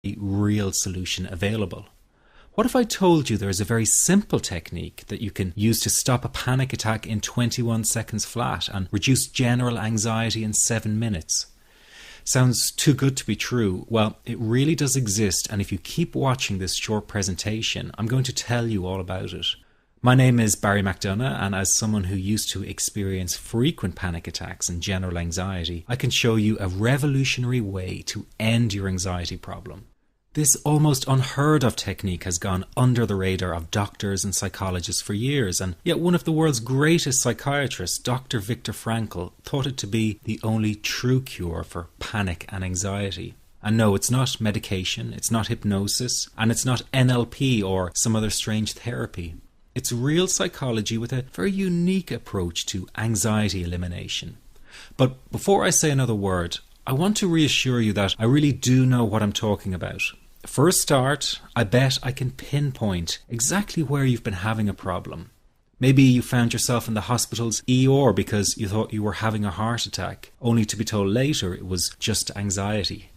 real solution available. What if I told you there is a very simple technique that you can use to stop a panic attack in 21 seconds flat and reduce general anxiety in 7 minutes? Sounds too good to be true. Well, it really does exist, and if you keep watching this short presentation, I'm going to tell you all about it. My name is Barry McDonough, and as someone who used to experience frequent panic attacks and general anxiety, I can show you a revolutionary way to end your anxiety problem. This almost unheard of technique has gone under the radar of doctors and psychologists for years, and yet one of the world's greatest psychiatrists, Dr. Viktor Frankl, thought it to be the only true cure for panic and anxiety. And no, it's not medication, it's not hypnosis, and it's not NLP or some other strange therapy. It's real psychology with a very unique approach to anxiety elimination. But before I say another word, I want to reassure you that I really do know what I'm talking about. For a start, I bet I can pinpoint exactly where you've been having a problem. Maybe you found yourself in the hospital's ER because you thought you were having a heart attack, only to be told later it was just anxiety.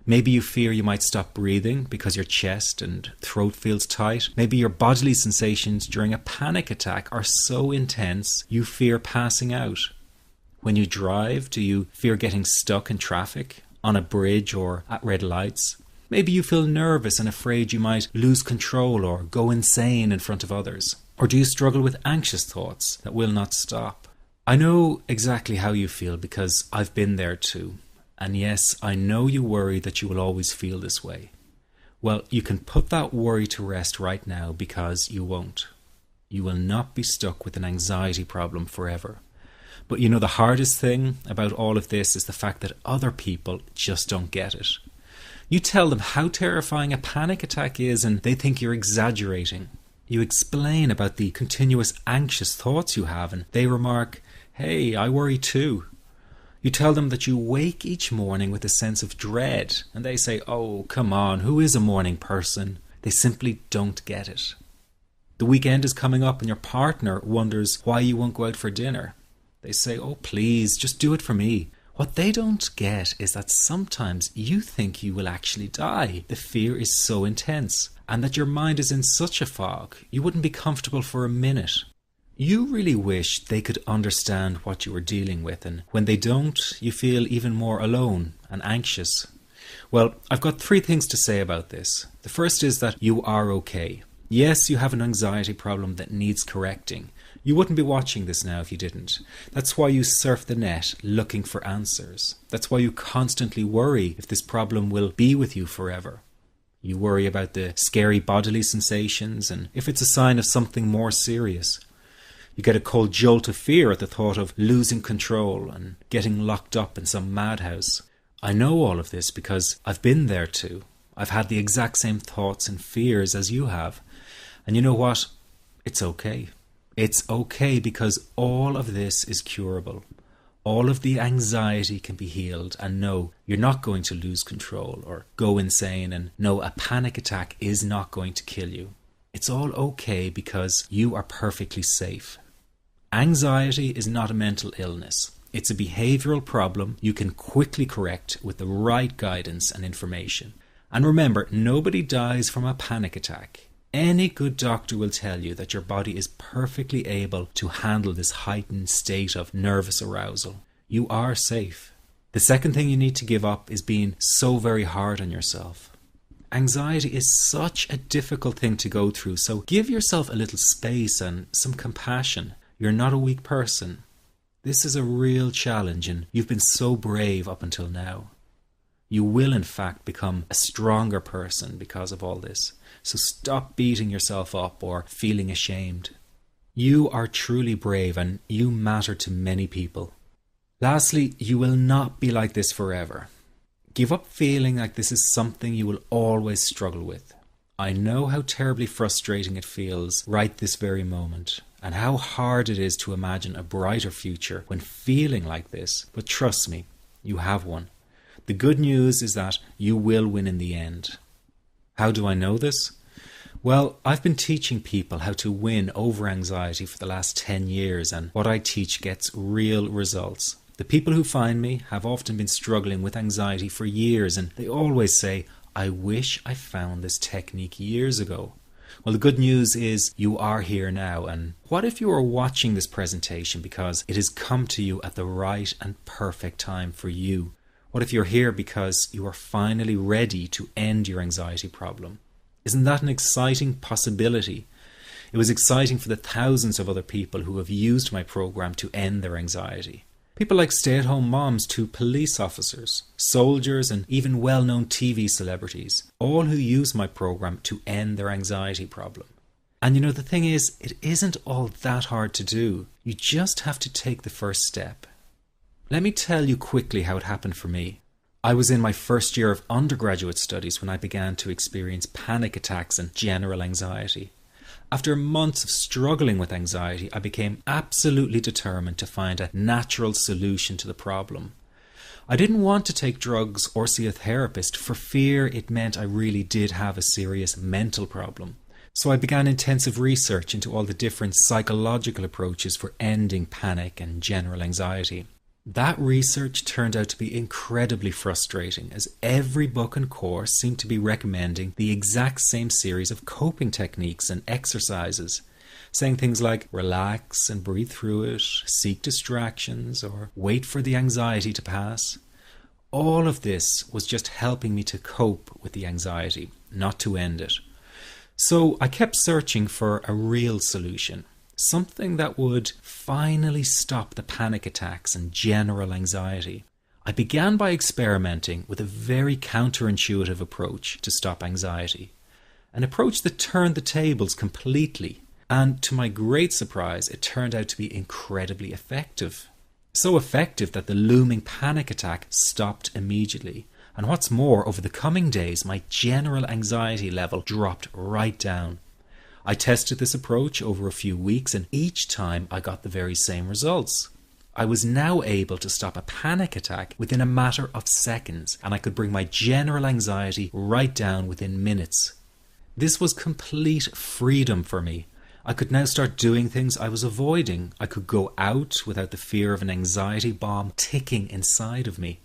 Maybe you fear you might stop breathing because your chest and throat feels tight. Maybe your bodily sensations during a panic attack are so intense you fear passing out. When you drive, do you fear getting stuck in traffic, on a bridge or at red lights? Maybe you feel nervous and afraid you might lose control or go insane in front of others. Or do you struggle with anxious thoughts that will not stop? I know exactly how you feel because I've been there too. And yes, I know you worry that you will always feel this way. Well, you can put that worry to rest right now because you won't. You will not be stuck with an anxiety problem forever. But you know, the hardest thing about all of this is the fact that other people just don't get it. You tell them how terrifying a panic attack is and they think you're exaggerating. You explain about the continuous anxious thoughts you have and they remark, "Hey, I worry too." You tell them that you wake each morning with a sense of dread and they say, "Oh, come on, who is a morning person?" They simply don't get it. The weekend is coming up and your partner wonders why you won't go out for dinner. They say, "Oh, please, just do it for me." What they don't get is that sometimes you think you will actually die. The fear is so intense, and that your mind is in such a fog, you wouldn't be comfortable for a minute. You really wish they could understand what you are dealing with, and when they don't, you feel even more alone and anxious. Well, I've got 3 things to say about this. The first is that you are okay. Yes, you have an anxiety problem that needs correcting. You wouldn't be watching this now if you didn't. That's why you surf the net looking for answers. That's why you constantly worry if this problem will be with you forever. You worry about the scary bodily sensations and if it's a sign of something more serious. You get a cold jolt of fear at the thought of losing control and getting locked up in some madhouse. I know all of this because I've been there too. I've had the exact same thoughts and fears as you have. And you know what? It's okay. It's okay because all of this is curable. All of the anxiety can be healed, and no, you're not going to lose control or go insane, and no, a panic attack is not going to kill you. It's all okay because you are perfectly safe. Anxiety is not a mental illness. It's a behavioral problem you can quickly correct with the right guidance and information. And remember, nobody dies from a panic attack. Any good doctor will tell you that your body is perfectly able to handle this heightened state of nervous arousal. You are safe. The second thing you need to give up is being so very hard on yourself. Anxiety is such a difficult thing to go through, so give yourself a little space and some compassion. You're not a weak person. This is a real challenge and you've been so brave up until now. You will in fact become a stronger person because of all this. So stop beating yourself up or feeling ashamed. You are truly brave and you matter to many people. Lastly, you will not be like this forever. Give up feeling like this is something you will always struggle with. I know how terribly frustrating it feels right this very moment, and how hard it is to imagine a brighter future when feeling like this, but trust me, you have one. The good news is that you will win in the end. How do I know this? Well, I've been teaching people how to win over anxiety for the last 10 years, and what I teach gets real results. The people who find me have often been struggling with anxiety for years, and they always say, I wish I found this technique years ago. Well, the good news is you are here now, and what if you are watching this presentation because it has come to you at the right and perfect time for you? What if you're here because you are finally ready to end your anxiety problem? Isn't that an exciting possibility? It was exciting for the thousands of other people who have used my program to end their anxiety. People like stay-at-home moms to police officers, soldiers, and even well-known TV celebrities, all who use my program to end their anxiety problem. And you know, the thing is, it isn't all that hard to do. You just have to take the first step. Let me tell you quickly how it happened for me. I was in my first year of undergraduate studies when I began to experience panic attacks and general anxiety. After months of struggling with anxiety, I became absolutely determined to find a natural solution to the problem. I didn't want to take drugs or see a therapist for fear it meant I really did have a serious mental problem. So I began intensive research into all the different psychological approaches for ending panic and general anxiety. That research turned out to be incredibly frustrating, as every book and course seemed to be recommending the exact same series of coping techniques and exercises, saying things like relax and breathe through it, seek distractions, or wait for the anxiety to pass. All of this was just helping me to cope with the anxiety, not to end it. So I kept searching for a real solution. Something that would finally stop the panic attacks and general anxiety. I began by experimenting with a very counterintuitive approach to stop anxiety. An approach that turned the tables completely. And to my great surprise, it turned out to be incredibly effective. So effective that the looming panic attack stopped immediately. And what's more, over the coming days, my general anxiety level dropped right down. I tested this approach over a few weeks, and each time I got the very same results. I was now able to stop a panic attack within a matter of seconds, and I could bring my general anxiety right down within minutes. This was complete freedom for me. I could now start doing things I was avoiding. I could go out without the fear of an anxiety bomb ticking inside of me.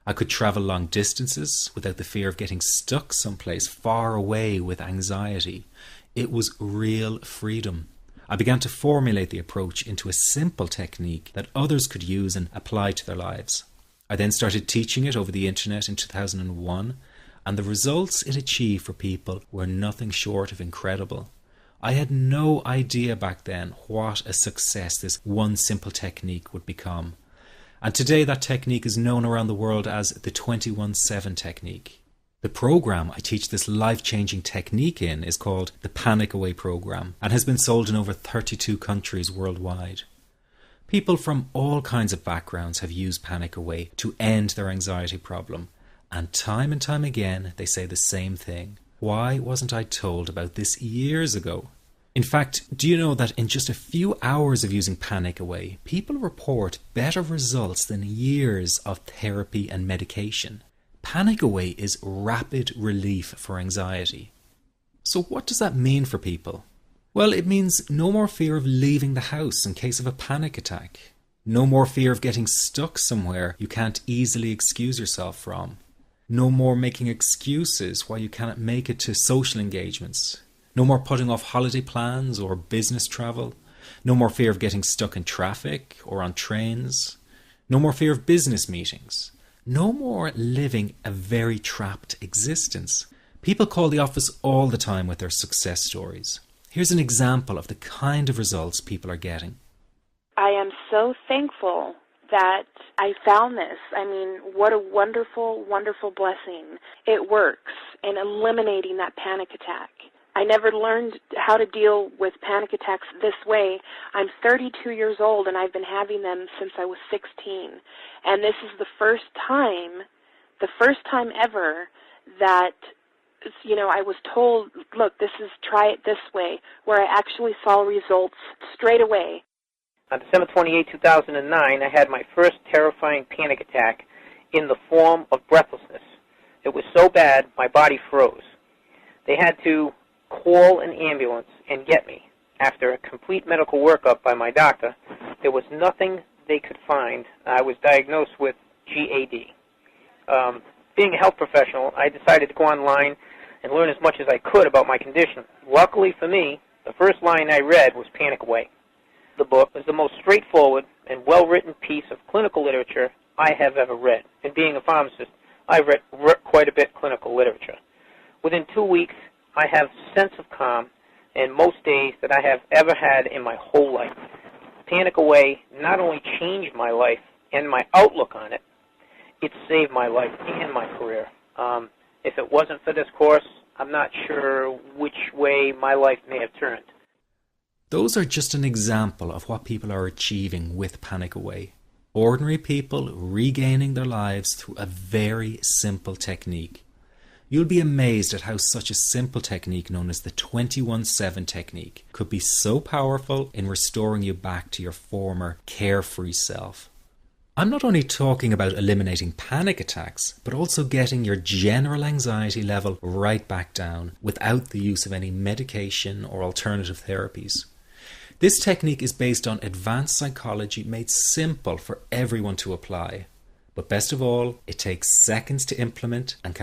I could travel long distances without the fear of getting stuck someplace far away with anxiety. It was real freedom. I began to formulate the approach into a simple technique that others could use and apply to their lives. I then started teaching it over the internet in 2001, and the results it achieved for people were nothing short of incredible. I had no idea back then what a success this one simple technique would become. And today that technique is known around the world as the 21-7 technique. The program I teach this life-changing technique in is called the Panic Away program and has been sold in over 32 countries worldwide. People from all kinds of backgrounds have used Panic Away to end their anxiety problem, and time again they say the same thing. Why wasn't I told about this years ago? In fact, do you know that in just a few hours of using Panic Away, people report better results than years of therapy and medication? Panic Away is rapid relief for anxiety. So what does that mean for people? Well, it means no more fear of leaving the house in case of a panic attack. No more fear of getting stuck somewhere you can't easily excuse yourself from. No more making excuses why you cannot make it to social engagements. No more putting off holiday plans or business travel. No more fear of getting stuck in traffic or on trains. No more fear of business meetings. No more living a very trapped existence. People call the office all the time with their success stories. Here's an example of the kind of results people are getting. I am so thankful that I found this. I mean, what a wonderful, wonderful blessing. It works in eliminating that panic attack. I never learned how to deal with panic attacks this way. I'm 32 years old, and I've been having them since I was 16. And this is the first time ever that, I was told, look, try it this way, where I actually saw results straight away. On December 28, 2009, I had my first terrifying panic attack in the form of breathlessness. It was so bad, my body froze. They had to call an ambulance and get me. After a complete medical workup by my doctor, there was nothing they could find. I was diagnosed with GAD. Being a health professional, I decided to go online and learn as much as I could about my condition. Luckily for me, the first line I read was Panic Away. The book is the most straightforward and well-written piece of clinical literature I have ever read. And being a pharmacist, I've read quite a bit of clinical literature. Within 2 weeks, I have a sense of calm in most days that I have ever had in my whole life. Panic Away not only changed my life and my outlook on it, it saved my life and my career. If it wasn't for this course, I'm not sure which way my life may have turned. Those are just an example of what people are achieving with Panic Away. Ordinary people regaining their lives through a very simple technique. You'll be amazed at how such a simple technique known as the 21-7 technique could be so powerful in restoring you back to your former carefree self. I'm not only talking about eliminating panic attacks, but also getting your general anxiety level right back down without the use of any medication or alternative therapies. This technique is based on advanced psychology made simple for everyone to apply. But best of all, it takes seconds to implement and can